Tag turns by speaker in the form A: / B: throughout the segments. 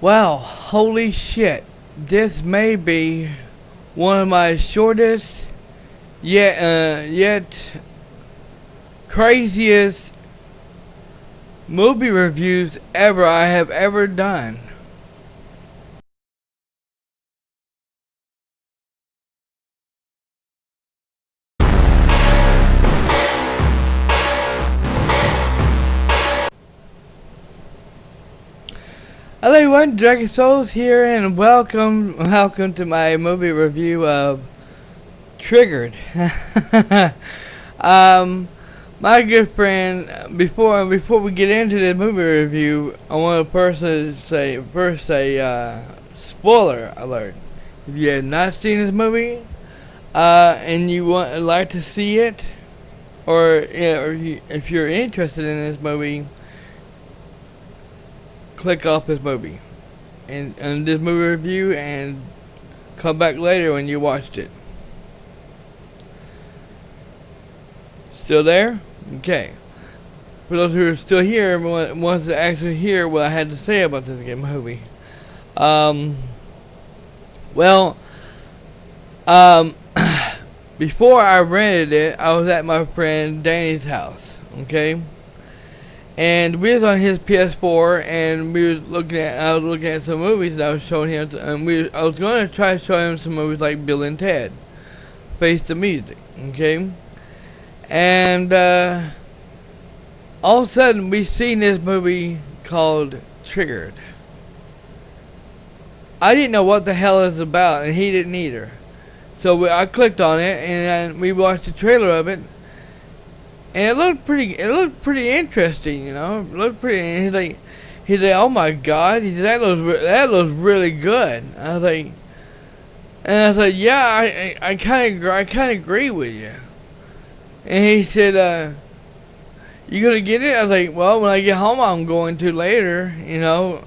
A: Wow, holy shit. This may be one of my shortest yet craziest movie reviews I have ever done. Hello everyone, Dragon Souls here, and welcome to my movie review of Triggered. um, my good friend, before we get into the movie review, I want to first say spoiler alert. If you have not seen this movie, and you like to see it, or if you're interested in this movie, click off this movie and this movie review and come back later when you watched it. Still there? Okay. For those who are still here and wants to actually hear what I had to say about this movie. Um, well, um, before I rented it, I was at my friend Danny's house, okay? And we was on his PS4, and I was looking at some movies, and I was showing him, I was going to try to show him some movies like Bill and Ted, Face the Music, okay? And all of a sudden, we seen this movie called Triggered. I didn't know what the hell it was about, and he didn't either. So I clicked on it, and we watched the trailer of it. And it looked pretty interesting, you know. It looked pretty. And he's like, oh my god, he said, that looks really good. I was like, yeah, I kind of agree with you. And he said, you gonna get it? I was like, well, when I get home, I'm going to later, you know.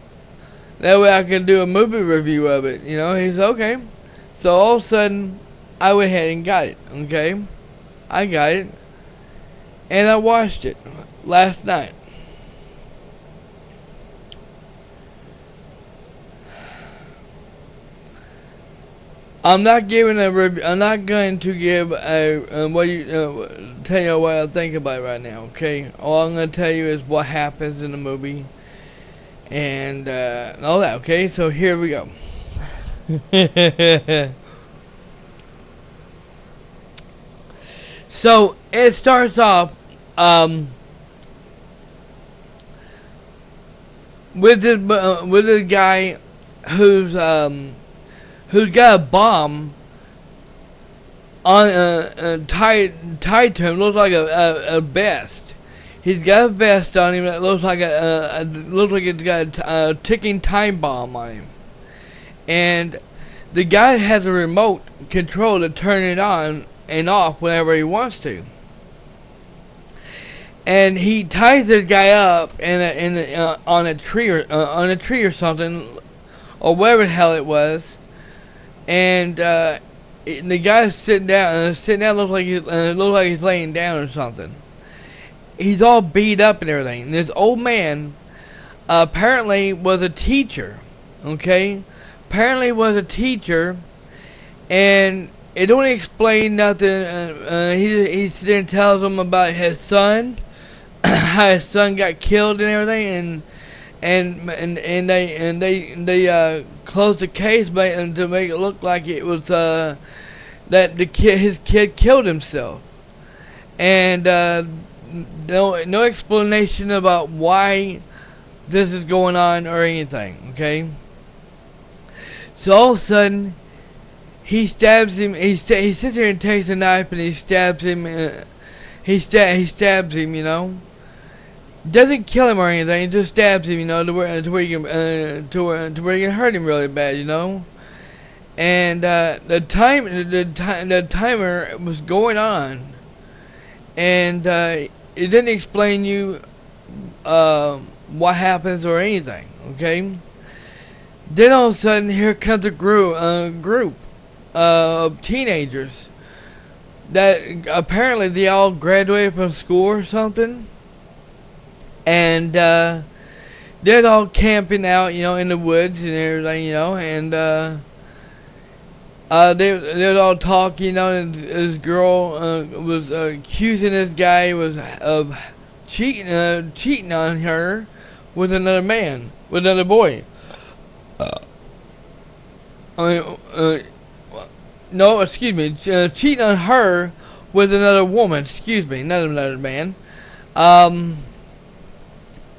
A: That way I can do a movie review of it, you know. He said, okay. So all of a sudden, I went ahead and got it. Okay, I got it. And I watched it last night. I'm not giving a review. I'm not going to give a tell you what I think about it right now. Okay, all I'm going to tell you is what happens in the movie and all that. Okay, so here we go. So it starts off with this guy who's got a bomb on tied to him. Looks like a vest. He's got a vest on him that looks like it's got a ticking time bomb on him. And the guy has a remote control to turn it on and off whenever he wants to. And he ties this guy up on a tree or something, or whatever the hell it was. And the guy's sitting down. Looks like he's laying down or something. He's all beat up and everything. And this old man apparently was a teacher. Okay, apparently was a teacher, and it don't explain nothing. He then tells him about his son, how his son got killed and everything, and they closed the case to make it look like it was that his kid killed himself, and no explanation about why this is going on or anything. Okay, so all of a sudden he stabs him. He sits there and takes a knife and he stabs him. He stabs him, you know. Doesn't kill him or anything, just stabs him, you know, to where you can hurt him really bad, you know. And the timer was going on, and it didn't explain you what happens or anything. Okay. Then all of a sudden, here comes a group of teenagers that apparently they all graduated from school or something. And they're all camping out, in the woods and everything, and they'd all talk, and this girl was accusing this guy was of cheating on her with another man, with another boy. I mean, no, excuse me, cheating on her with another woman. Excuse me, not another man.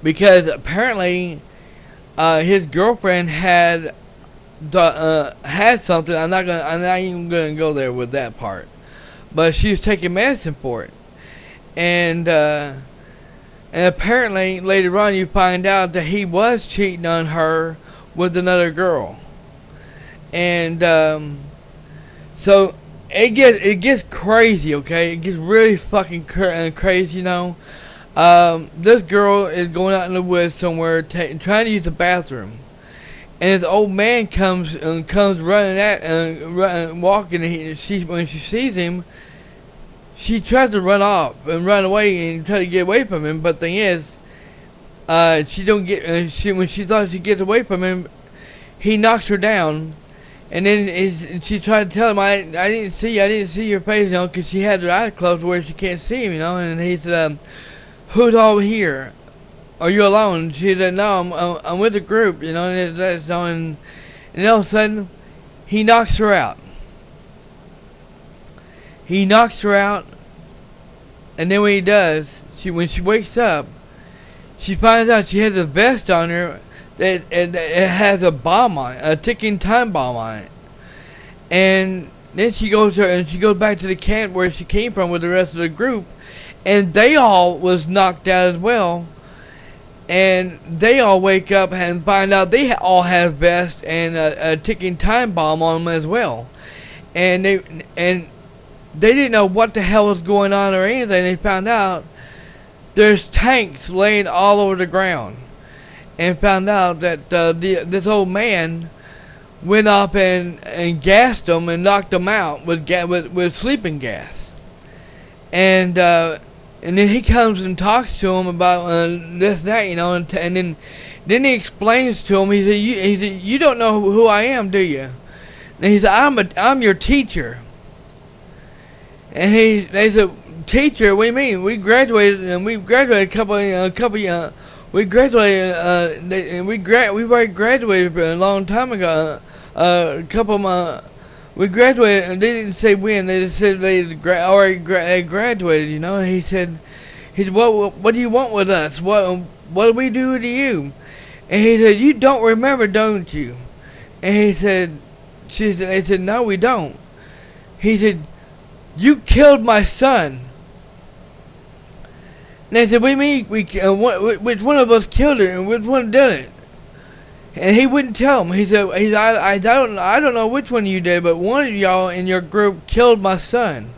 A: Because apparently, his girlfriend had something. I'm not even gonna go there with that part. But she was taking medicine for it, and apparently later on you find out that he was cheating on her with another girl, and so it gets crazy. Okay, it gets really fucking crazy. This girl is going out in the woods somewhere, trying to use the bathroom. And this old man comes running walking. And when she sees him, she tries to run off and run away and try to get away from him. But the thing is, she don't get. When she thought she gets away from him, he knocks her down. And then she tried to tell him, I didn't see your face, because she had her eyes closed where she can't see him, And he said, who's all here? Are you alone? She said, no, I'm with a group, and all of a sudden, he knocks her out. He knocks her out, and then when he does, when she wakes up, she finds out she has a vest on her that it has a bomb on it, a ticking time bomb on it. And then she goes back to the camp where she came from with the rest of the group, and they all was knocked out as well. And they all wake up and find out they all have vests and a ticking time bomb on them as well. And they didn't know what the hell was going on or anything. They found out there's tanks laying all over the ground, and found out that this old man went up and gassed them and knocked them out with sleeping gas. And then he comes and talks to him about this and that, and then he explains to him. He said, you don't know who I am, do you? And he said, I'm your teacher. And they said, teacher, what do you mean? We graduated a couple we graduated we've already graduated a long time ago. We graduated, and they didn't say when. They just said they already graduated, And he said, what do you want with us? What do we do to you? And he said, you don't remember, don't you? And they said, no, we don't. He said, you killed my son. And they said, what do you mean? Which one of us killed her, and which one did it? And he wouldn't tell him. He said, I don't know which one you did, but one of y'all in your group killed my son.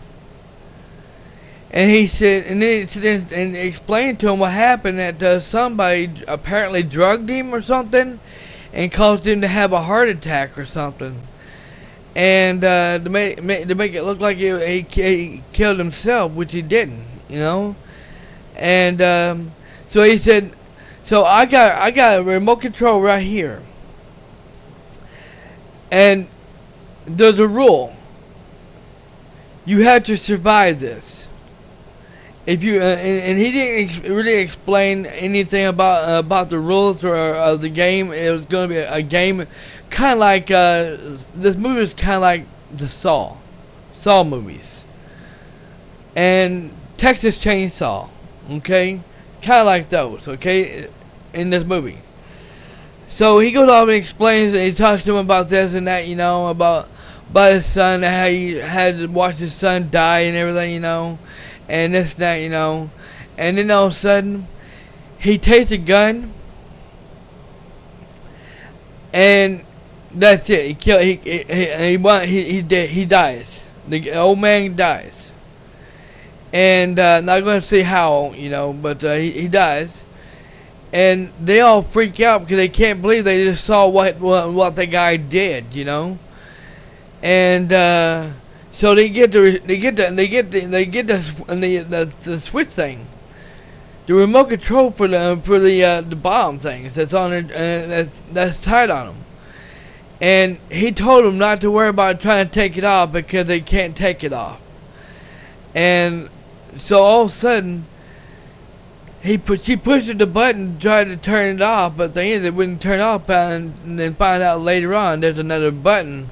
A: And he said, and then and explained to him what happened, that somebody apparently drugged him or something, and caused him to have a heart attack or something. And to make it look like he killed himself, which he didn't, And so he said, so I got a remote control right here, and there's a rule. You have to survive this. If you and he didn't really explain anything about the rules or the game. It was going to be a game, kind of like this movie is kind of like the Saw movies, and Texas Chainsaw, okay, kind of like those, okay, in this movie. So he goes off and explains, and he talks to him about this and that, about his son, how he had to watch his son die and everything, and this and that, and then all of a sudden, he takes a gun, and that's it. He dies. The old man dies, and not going to say how, but he dies. And they all freak out because they can't believe they just saw what the guy did, And so they get the switch thing, the remote control for the bomb things that's on it, that's tied on them. And he told them not to worry about trying to take it off because they can't take it off. And so all of a sudden, she pushed the button, tried to turn it off, but it wouldn't turn off. And then find out later on, there's another button,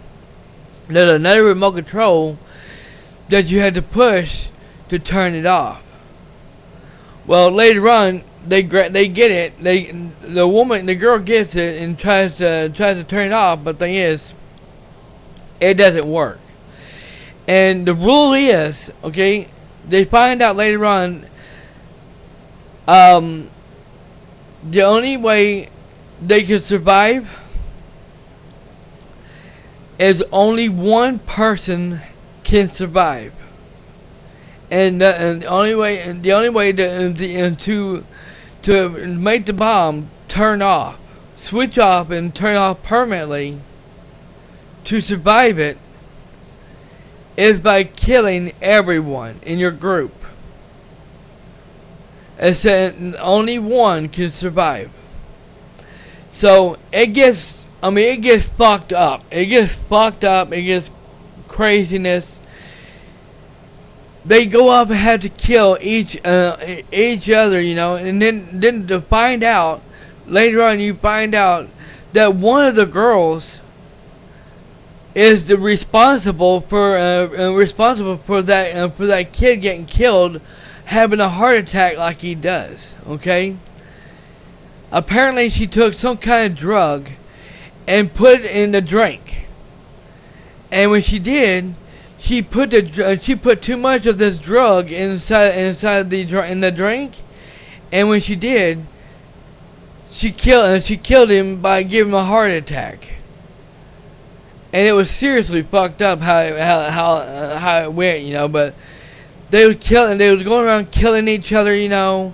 A: there's another remote control that you had to push to turn it off. Well, later on, they get it. The girl gets it and tries to turn it off, but thing is, it doesn't work. And the rule is, okay, they find out later on, the only way they can survive is only one person can survive. And the only way to make the bomb turn off, switch off, and turn off permanently to survive it is by killing everyone in your group. It said only one can survive. So it gets fucked up. It gets craziness. They go up and have to kill each other, you know, and then to find out later on, you find out that one of the girls is responsible for that kid getting killed, having a heart attack like he does. Okay. Apparently, she took some kind of drug and put it in the drink, and when she did, she put too much of this drug inside the drink, and when she did, she killed him by giving him a heart attack. And it was seriously fucked up how it went, you know. But they was going around killing each other, you know.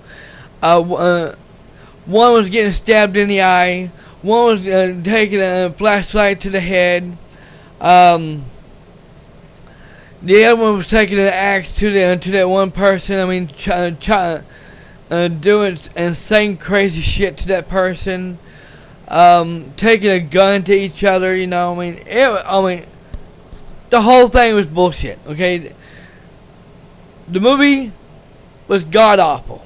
A: One was getting stabbed in the eye. One was taking a flashlight to the head. The other one was taking an axe to that one person. I mean, doing insane, crazy shit to that person. Taking a gun to each other. You know, I mean, the whole thing was bullshit. Okay, the movie was god awful.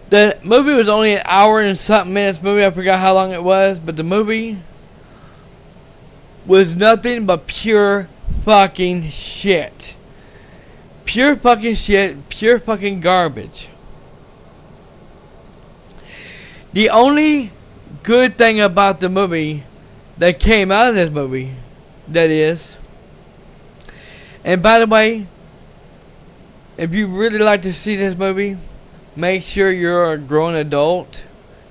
A: The movie was only an hour and something minutes movie. I forgot how long it was, but the movie was nothing but pure fucking shit. Pure fucking shit. Pure fucking garbage. The only good thing about the movie that came out of this movie, that is, and by the way, if you really like to see this movie, make sure you're a grown adult.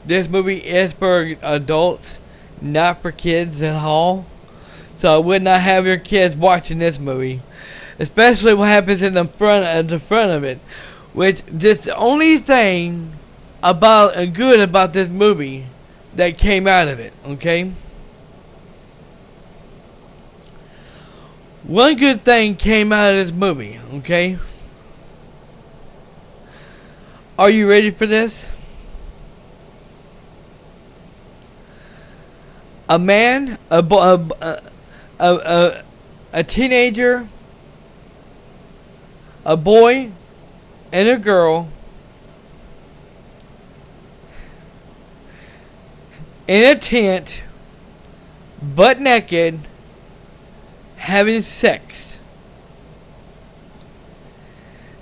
A: This movie is for adults, not for kids at all. So I would not have your kids watching this movie, especially what happens in the front of it. Which that's the only thing good about this movie that came out of it. Okay. One good thing came out of this movie. Okay. Are you ready for this? A man, a teenager, a boy, and a girl in a tent, butt naked, having sex.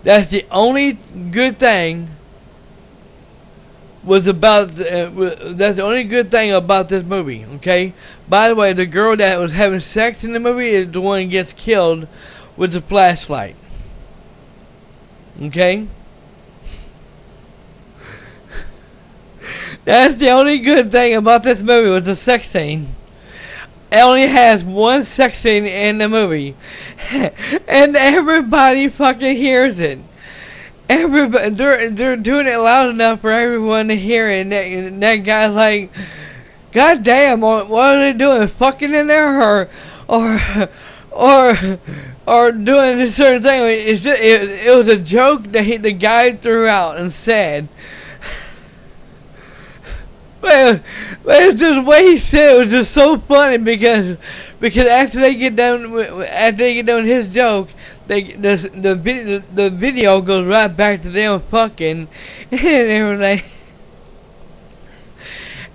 A: That's the only good thing that's the only good thing about this movie, okay? By the way, the girl that was having sex in the movie is the one who gets killed with the flashlight. Okay? That's the only good thing about this movie was the sex scene. It only has one sex scene in the movie. And everybody fucking hears it. Everybody, they're doing it loud enough for everyone to hear it. And that guy's like, God damn, what are they doing? Fucking in there, or or or doing a certain thing. I mean, it was a joke that the guy threw out and said. But it's just the way he said it was just so funny because after they get done with his joke, the video goes right back to them fucking and everything.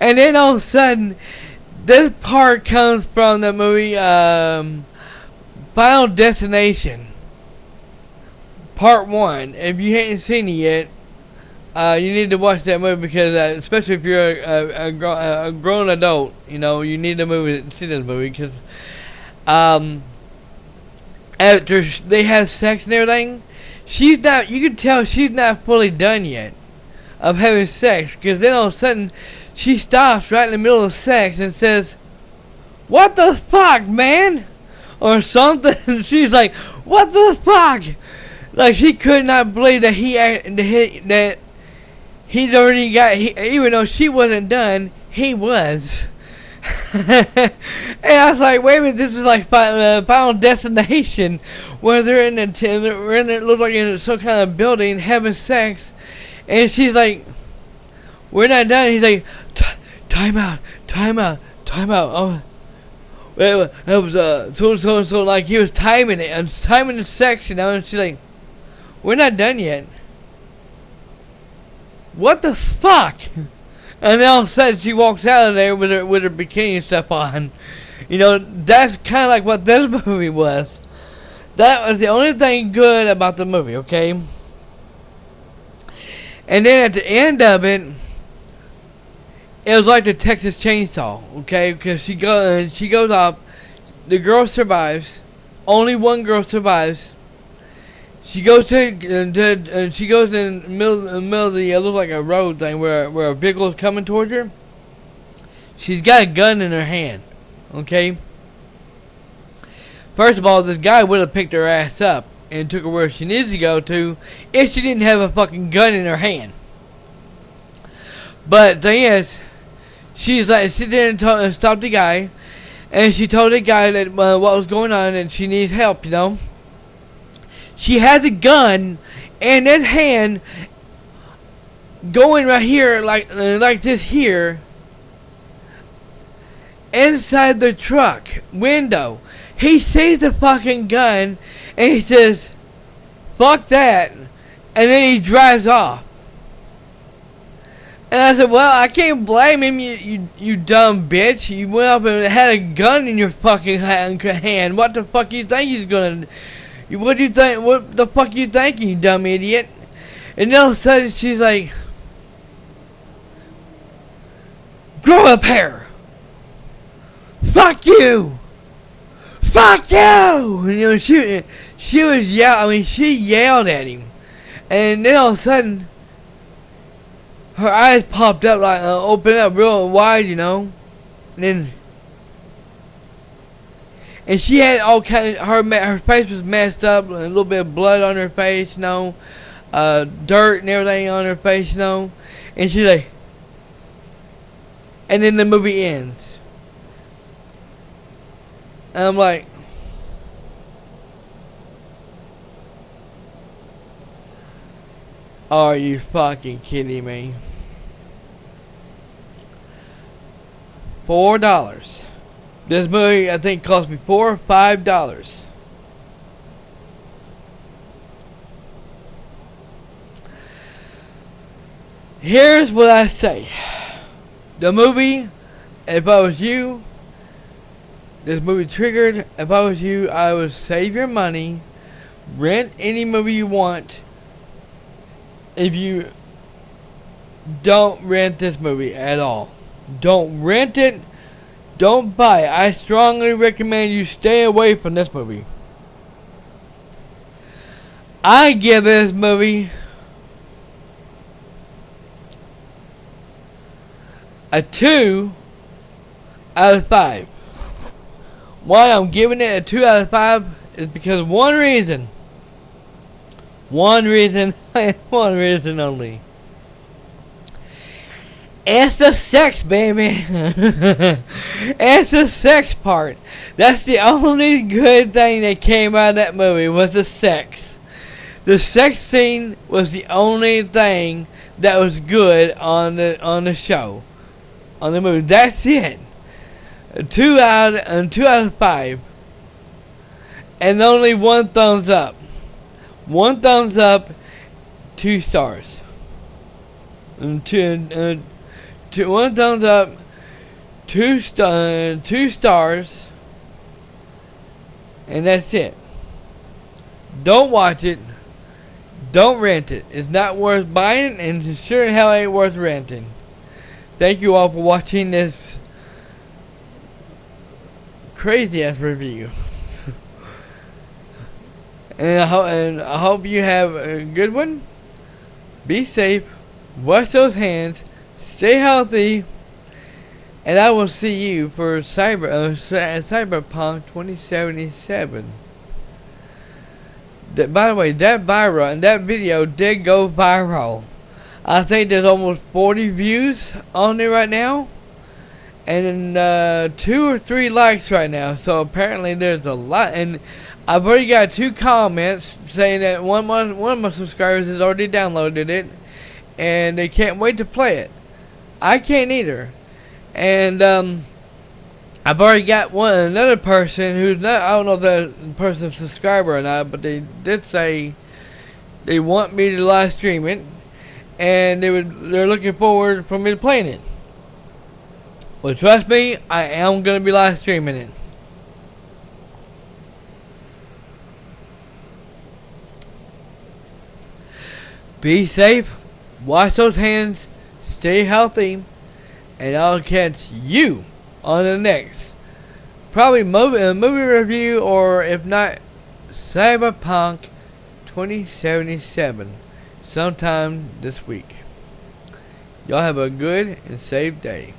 A: And then all of a sudden, this part comes from the movie Final Destination Part 1. If you haven't seen it yet, you need to watch that movie because, especially if you're a grown adult, you know, you need to see this movie because after they have sex and everything, you can tell she's not fully done yet of having sex, because then all of a sudden she stops right in the middle of sex and says, "What the fuck, man?" or something. She's like, "What the fuck?" Like she could not believe that he'd already got, even though she wasn't done, he was. And I was like, wait a minute, this is like Final Destination, where they're in it looks like in some kind of building having sex, and she's like, we're not done. He's like, time out. Oh, well, it was so like he was timing it and timing the sex, you know, and she's like, we're not done yet. What the fuck? And then all of a sudden she walks out of there with her bikini stuff on. You know, that's kind of like what this movie was. That was the only thing good about the movie, okay? And then at the end of it, it was like the Texas Chainsaw, okay? Because she goes up, the girl survives, only one girl survives. She goes in the middle of the it looks like a road thing where a vehicle is coming towards her. She's got a gun in her hand, okay? First of all, this guy would have picked her ass up and took her where she needed to go to if she didn't have a fucking gun in her hand. But the thing is, she's like, sit there and stop the guy, and she told the guy that what was going on and she needs help, you know. She has a gun in his hand, going right here, like this here, inside the truck window. He sees the fucking gun, and he says, "Fuck that," and then he drives off. And I said, well, I can't blame him, you dumb bitch. You went up and had a gun in your fucking hand. What the fuck you think he's gonna... What do you think? What the fuck you thinking, you dumb idiot? And then all of a sudden she's like, grow up hair. Fuck you. Fuck you. And, you know, she was she yelled at him, and then all of a sudden her eyes popped up, like opened up real wide, you know, and she had all kind of, her face was messed up, a little bit of blood on her face, you know, dirt and everything on her face, you know, and she's like, and then the movie ends, and I'm like, are you fucking kidding me? $4. This movie, I think, cost me $4 or $5. Here's what I say. The movie, if I was you, this movie triggered. If I was you, I would save your money, rent any movie you want. If you don't rent this movie at all, don't rent it. Don't buy it. I strongly recommend you stay away from this movie. I give this movie a 2 out of 5. Why I'm giving it a 2 out of 5 is because one reason. One reason only. It's the sex, baby. It's the sex part. That's the only good thing that came out of that movie was the sex. The sex scene was the only thing that was good on the show, on the movie. That's it. 2 out of 5, and only 1 thumbs up. 1 thumbs up, 2 stars. And 1 thumbs up, 2 stars, and that's it. Don't watch it. Don't rent it. It's not worth buying, and sure in hell ain't worth renting. Thank you all for watching this crazy ass review. And I hope you have a good one. Be safe. Wash those hands. Stay healthy. And I will see you for Cyberpunk 2077. By the way, that video did go viral. I think there's almost 40 views on it right now, and 2 or 3 likes right now. So apparently there's a lot, and I've already got 2 comments saying that one of my subscribers has already downloaded it, and they can't wait to play it. I can't either, and I've already got another person who's not, I don't know if that person's a subscriber or not, but they did say they want me to live stream it, and they're looking forward for me to playing it. Well, trust me, I am going to be live streaming it. Be safe, wash those hands, stay healthy, and I'll catch you on the next probably movie review, or if not, Cyberpunk 2077 sometime this week. Y'all have a good and safe day.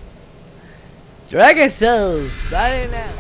A: Dragon Souls signing out.